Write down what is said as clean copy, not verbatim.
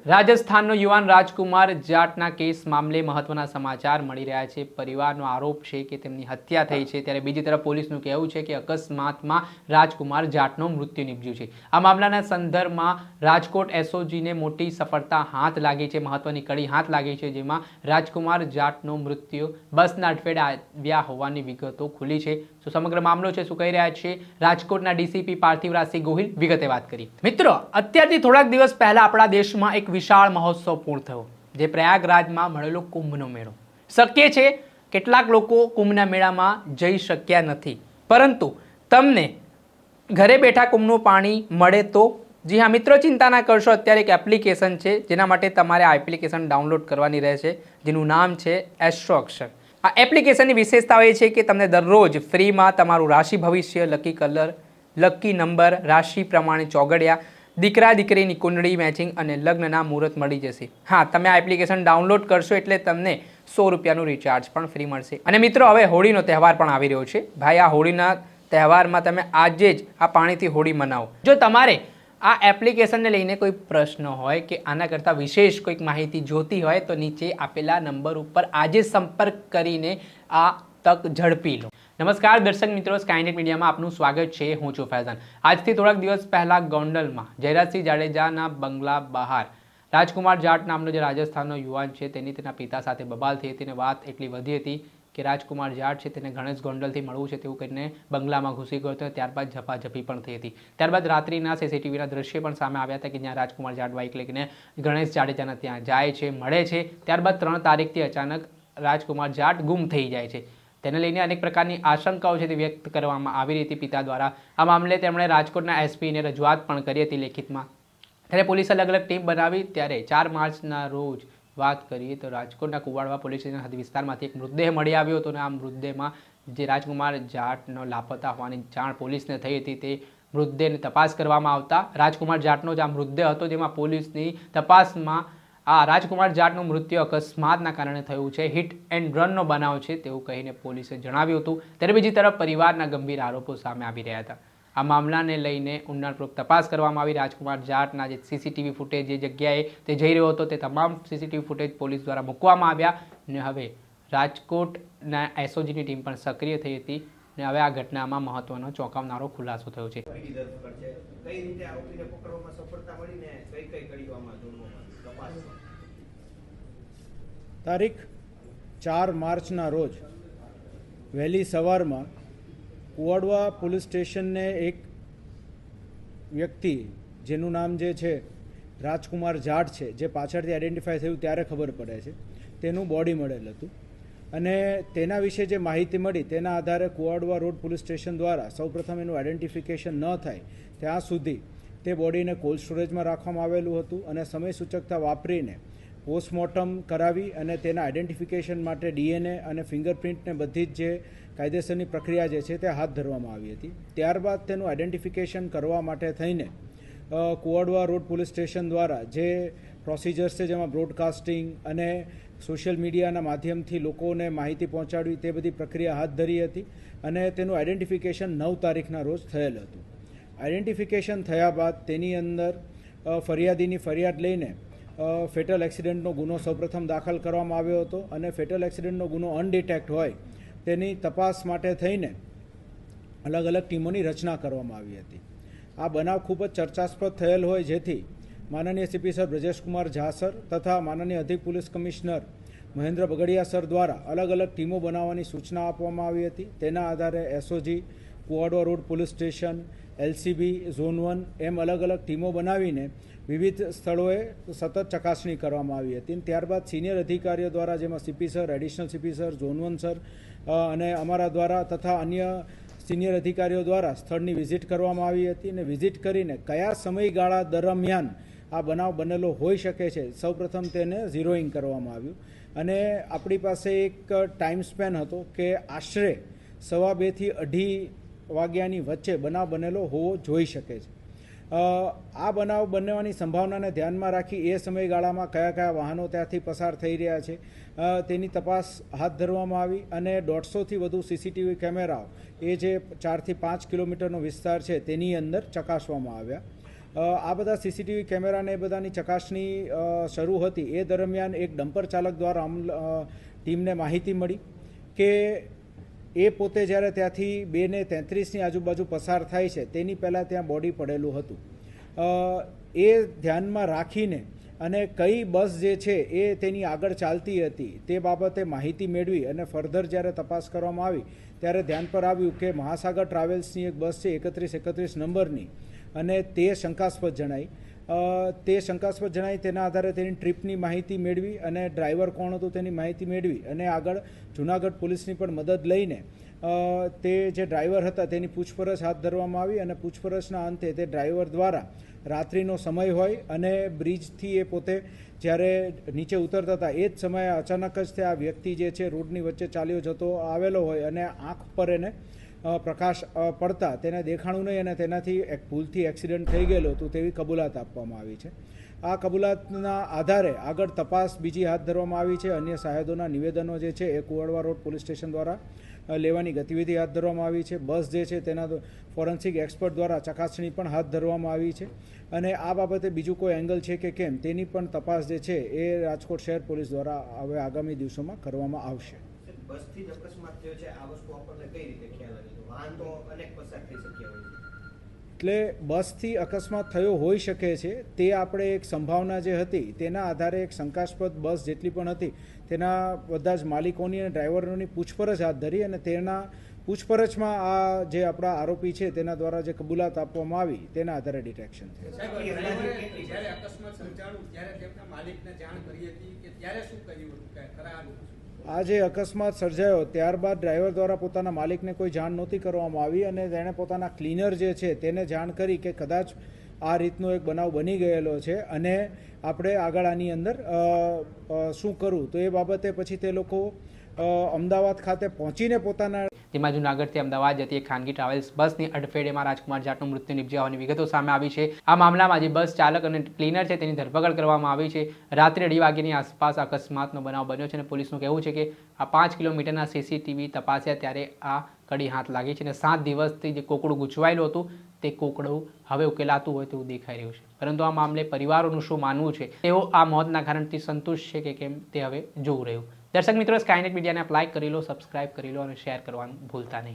રાજસ્થાનનો યુવાન રાજકુમાર જાટના કેસ મામલે મહત્વના સમાચાર મળી રહ્યા છે। પરિવારનો આરોપ છે કે તેમની હત્યા થઈ છે, ત્યારે બીજી તરફ પોલીસનું કહેવું છે કે અકસ્માતમાં રાજકુમાર જાટનું મૃત્યુ નીપજ્યું છે। આ મામલાના સંદર્ભમાં રાજકોટ એસઓજીને મોટી સફળતા હાથ લાગી છે, મહત્વની કડી હાથ લાગી છે, જેમાં રાજકુમાર જાટનું મૃત્યુ બસના અડફેટે આવ્યા હોવાની વિગતો ખુલી છે। તો સમગ્ર મામલો છે, શું કહી રહ્યા છે રાજકોટના ડીસીપી પાર્થિવરાજસિંહ ગોહિલ, વિગતે વાત કરી। મિત્રો, અત્યારથી થોડાક દિવસ પહેલા આપણા દેશમાં એક વિશાળ મહોત્સવ પૂર્ણ થયો, જે પ્રયાગરાજમાં મળેલો કુંભનો મેળો। શક્ય છે કેટલાક લોકો કુંભના મેળામાં જઈ શક્યા નથી, પરંતુ તમને ઘરે બેઠા કુંભનું પાણી મળે તો? જી હા મિત્રો, ચિંતા ના કરશો। અત્યારે એક એપ્લિકેશન છે, જેના માટે તમારે આ એપ્લિકેશન ડાઉનલોડ કરવાની રહેશે, જેનું નામ છે એસ્ટ્રો અક્ષર। આ એપ્લિકેશનની વિશેષતાઓ એ છે કે તમને દરરોજ ફ્રીમાં તમારું રાશિ ભવિષ્ય, લકી કલર, લકી નંબર, રાશિ પ્રમાણે ચોગડિયા, દીકરા દીકરીની કુંડળી મેચિંગ અને લગ્નના મુહૂર્ત મળી જશે। હા, તમે આ એપ્લિકેશન ડાઉનલોડ કરશો એટલે તમને 100 રૂપિયાનું રિચાર્જ પણ ફ્રી મળશે। અને મિત્રો, હવે હોળીનો તહેવાર પણ આવી રહ્યો છે ભાઈ। આ હોળીના તહેવારમાં તમે આજે જ આ પાણીથી હોળી મનાવો। જો તમારે આ એપ્લિકેશનને લઈને કોઈ પ્રશ્ન હોય કે આના કરતાં વિશેષ કોઈક માહિતી જોતી હોય તો નીચે આપેલા નંબર ઉપર આજે સંપર્ક કરીને આ તક ઝડપી લો। નમસ્કાર દર્શક મિત્રો, સ્કાયનેટ મીડિયામાં આપનું સ્વાગત છે। હું છું ફૈઝાન। આજથી થોડાક દિવસ પહેલા ગોંડલમાં જયરાજસિંહ જાડેજાના બંગલા બહાર રાજકુમાર જાટ નામનો જે રાજસ્થાનનો યુવાન છે, તેના પિતા સાથે બબાલ થઈ હતી અને વાત એટલી વધી હતી કે રાજકુમાર જાટ છે તેને ગણેશ ગોંડલથી મળવું છે તેવું કહીને બંગલામાં ઘૂસી ગયો હતો। ત્યારબાદ ઝપાઝપી પણ થઈ હતી। ત્યારબાદ રાત્રિના સીસીટીવીના દ્રશ્ય પણ સામે આવ્યા હતા કે જ્યાં રાજકુમાર જાટ બાઇક લઈને ગણેશ જાડેજાના ત્યાં જાય છે, મળે છે। ત્યારબાદ 3 તારીખથી અચાનક રાજકુમાર જાટ ગુમ થઈ જાય છે। તેને લઈને અનેક પ્રકારની આશંકાઓ છે તે વ્યક્ત કરવામાં આવી રહી હતી પિતા દ્વારા। આ મામલે તેમણે રાજકોટના એસપીને રજૂઆત પણ કરી હતી લેખિતમાં। ત્યારે પોલીસે અલગ અલગ ટીમ બનાવી। ત્યારે 4 માર્ચના રોજ વાત કરીએ તો રાજકોટના કુવાડવા પોલીસ સ્ટેશન હદ વિસ્તારમાંથી એક મૃતદેહ મળી આવ્યો હતો અને આ મૃતદેહમાં જે રાજકુમાર જાટનો લાપતા હોવાની જાણ પોલીસને થઈ હતી। તે મૃતદેહની તપાસ કરવામાં આવતા રાજકુમાર જાટનો જ આ મૃતદેહ હતો, જેમાં પોલીસની તપાસમાં આ રાજકુમાર જાટનું મૃત્યુ અકસ્માતના કારણે થયું છે, હિટ એન્ડ રનનો બનાવ છે તેવું કહીને પોલીસે જણાવ્યું હતું। ત્યારે બીજી તરફ પરિવારના ગંભીર આરોપો સામે આવી રહ્યા હતા। આ મામલાને લઈને ઊંડાણપૂર્વક તપાસ કરવામાં આવી। રાજકુમાર જાટના જે સીસીટીવી ફૂટેજ જે જગ્યાએ તે જઈ રહ્યો હતો તે તમામ સીસીટીવી ફૂટેજ પોલીસ દ્વારા મૂકવામાં આવ્યા અને હવે રાજકોટના એસઓજીની ટીમ પણ સક્રિય થઈ હતી અને હવે આ ઘટનામાં મહત્વનો ચોંકાવનારો ખુલાસો થયો છે। તારીખ 4 માર્ચના રોજ વહેલી સવારમાં કુવાડવા પોલીસ સ્ટેશનને એક વ્યક્તિ જેનું નામ જે છે રાજકુમાર જાટ છે, જે પાછળથી આઈડેન્ટિફાય થયું ત્યારે ખબર પડે છે, તેનું બોડી મળેલ હતું અને તેના વિશે જે માહિતી મળી તેના આધારે કુવાડવા રોડ પોલીસ સ્ટેશન દ્વારા સૌપ્રથમ એનું આઈડેન્ટિફિકેશન ન થાય ત્યાં સુધી તે બોડીને કોલ્ડ સ્ટોરેજમાં રાખવામાં આવેલું હતું અને સમય સૂચકતા વાપરીને પોસ્ટમોર્ટમ કરાવી અને તેના આઈડેન્ટિફિકેશન માટે ડીએનએ અને ફિંગરપ્રિન્ટને બધી જ જે કાયદેસરની પ્રક્રિયા જે છે તે હાથ ધરવામાં આવી હતી। ત્યારબાદ તેનું આઈડેન્ટિફિકેશન કરવા માટે થઈને કુવાડવા રોડ પોલીસ સ્ટેશન દ્વારા જે પ્રોસિજર્સ છે, જેમાં બ્રોડકાસ્ટિંગ અને સોશિયલ મીડિયાના માધ્યમથી લોકોને માહિતી પહોંચાડવી, તે બધી પ્રક્રિયા હાથ ધરી હતી અને તેનું આઈડેન્ટિફિકેશન 9 તારીખના રોજ થયેલ હતું। આઈડેન્ટિફિકેશન થયા બાદ તેની અંદર ફરિયાદીની ફરિયાદ લઈને ફેટલ એક્સિડન્ટનો ગુનો સૌપ્રથમ દાખલ કરવામાં આવ્યો હતો અને ફેટલ એક્સિડન્ટનો ગુનો અનડિટેક્ટ હોય તેની તપાસ માટે થઈને અલગ અલગ ટીમોની રચના કરવામાં આવી હતી। આ બનાવ ખૂબ જ ચર્ચાસ્પદ થયેલ હોય, જેથી માનનીય CP sir Brajeshkumar Jha sir તથા માનનીય અધિક police commissioner Mahendra Bagadiya sir દ્વારા અલગ અલગ ટીમો બનાવવાની સૂચના આપવામાં આવી હતી। તેના આધારે SOG, Kuvadva road police station, LCB, zone 1 એમ અલગ અલગ ટીમો બનાવીને વિવિધ સ્થળોએ સતત ચકાસણી કરવામાં આવી હતી। ત્યારબાદ સિનિયર અધિકારીઓ દ્વારા, જેમાં CP sir, additional CP sir, zone 1 sir અને અમારા દ્વારા તથા અન્ય સિનિયર અધિકારીઓ દ્વારા સ્થળની વિઝિટ કરવામાં આવી હતી અને વિઝિટ કરીને કયા સમયગાળા દરમિયાન આ બનાવ બનેલો હોઈ શકે છે સૌપ્રથમ તેને ઝીરોઈંગ કરવામાં આવ્યું અને આપણી પાસે એક ટાઈમ સ્પેન હતો કે આશરે 2:15 થી 2:30 વાગ્યાની વચ્ચે બનાવ બનેલો હોવો જોઈ શકે છે। આ બનાવ બનવાની સંભાવનાને ધ્યાનમાં રાખી એ સમયગાળામાં કયા કયા વાહનો ત્યાંથી પસાર થઈ રહ્યા છે તેની તપાસ હાથ ધરવામાં આવી અને 150થી વધુ સીસીટીવી કેમેરાઓ એ જે 4 થી 5 કિલોમીટરનો વિસ્તાર છે તેની અંદર ચકાસવામાં આવ્યા આ બધા સીસીટીવી કેમેરાને એ બધાની ચકાસણી શરૂ હતી એ દરમિયાન એક ડમ્પર ચાલક દ્વારા ટીમને માહિતી મળી કે એ પોતે જ્યારે ત્યાંથી 2:33ની આજુબાજુ પસાર થાય છે તેની પહેલાં ત્યાં બોડી પડેલું હતું. એ ધ્યાનમાં રાખીને અને કઈ બસ જે છે એ તેની આગળ ચાલતી હતી તે બાબતે માહિતી મેળવી અને ફર્ધર જ્યારે તપાસ કરવામાં આવી ત્યારે ધ્યાન પર આવ્યું કે મહાસાગર ટ્રાવેલ્સની એક બસ છે 3131 નંબરની અને તે શંકાસ્પદ જણાઈ. તેના આધારે તેની ટ્રીપની માહિતી મેળવી અને ડ્રાઈવર કોણ હતું તેની માહિતી મેળવી અને આગળ જૂનાગઢ પોલીસની પણ મદદ લઈને તે જે ડ્રાઈવર હતા તેની પૂછપરછ હાથ ધરવામાં આવી અને પૂછપરછના અંતે તે ડ્રાઈવર દ્વારા રાત્રિનો સમય હોય અને બ્રિજથી એ પોતે જ્યારે નીચે ઉતરતા હતા એ જ સમયે અચાનક જ તે આ વ્યક્તિ જે છે રોડની વચ્ચે ચાલ્યો જતો આવેલો હોય અને આંખ પર એને પ્રકાશ પડતા તેને દેખાણું નહીં અને તેનાથી એક ભૂલથી એક્સિડન્ટ થઈ ગયેલો હતું તેવી કબૂલાત આપવામાં આવી છે. આ કબૂલાતના આધારે આગળ તપાસ બીજી હાથ ધરવામાં આવી છે. અન્ય સાહેદોના નિવેદનો જે છે એ કુવાડવા રોડ પોલીસ સ્ટેશન દ્વારા લેવાની ગતિવિધિ હાથ ધરવામાં આવી છે. બસ જે છે તેના ફોરેન્સિક એક્સપર્ટ દ્વારા ચકાસણી પણ હાથ ધરવામાં આવી છે અને આ બાબતે બીજું કોઈ એંગલ છે કે કેમ તેની પણ તપાસ જે છે એ રાજકોટ શહેર પોલીસ દ્વારા હવે આગામી દિવસોમાં કરવામાં આવશે. બસથી જ અકસ્માત થયો છે આ વસ્તુ આપણને કઈ રીતે ખ્યાલ આવી? તો વાહન તો અનેક પસાર થઈ શક્યા હોય છે. એટલે બસથી અકસ્માત થયો હોઈ શકે છે તે આપણે એક સંભાવના જે હતી તેના આધારે એક શંકાસ્પદ બસ જેટલી પણ હતી તેના બધા જ માલિકોની અને ડ્રાઈવરોની પૂછપરછ હાથ ધરી અને તેના પૂછપરછમાં આ જે આપણા આરોપી છે તેના દ્વારા જે કબૂલાત આપવામાં આવી તેના આધારે ડિટેક્શન થયું. જ્યારે અકસ્માત સર્જાયું ત્યારે તેમના માલિકને જાણ કરી હતી કે ત્યારે શું કર્યું હતું કે ખરા આ જે અકસ્માત સર્જાયો ત્યારબાદ ડ્રાઈવર દ્વારા પોતાના માલિકને કોઈ જાણ નહોતી કરવામાં આવી અને તેણે પોતાના ક્લીનર જે છે તેને જાણ કરી કે કદાચ આ રીતનો એક બનાવ બની ગયેલો છે અને આપણે આગળ આની અંદર શું કરવું તો એ બાબતે પછી તે લોકો અમદાવાદ ખાતે પહોંચીને પોતાના જેમાં જૂનાગઢથી અમદાવાદ જતી એક ખાનગી ટ્રાવેલ્સ બસની અડફેટેમાં રાજકુમાર જાટનું મૃત્યુ નિપજ્યા હોવાની વિગતો સામે આવી છે. આ મામલામાં જે બસ ચાલક અને ક્લીનર છે તેની ધરપકડ કરવામાં આવી છે. રાત્રે 2 વાગ્યાની આસપાસ અકસ્માતનો બનાવ બન્યો છે અને પોલીસનું કહેવું છે કે આ 5 કિલોમીટરના સીસીટીવી તપાસ્યા ત્યારે આ કડી હાથ લાગી છે અને 7 દિવસથી જે કોકડું ગૂંચવાયેલું હતું તે કોકડું હવે ઉકેલાતું હોય તેવું દેખાઈ રહ્યું છે. પરંતુ આ મામલે પરિવારોનું શું માનવું છે તેઓ આ મોતના કારણથી સંતુષ્ટ છે કે કેમ તે હવે જોવું રહ્યું. દર્શક મિત્રો, સ્કાયનેટ મીડિયાને આપ લાઇક કરી લો, સબસ્ક્રાઇબ કરી લો અને શેર કરવાનું ભૂલતા નહીં.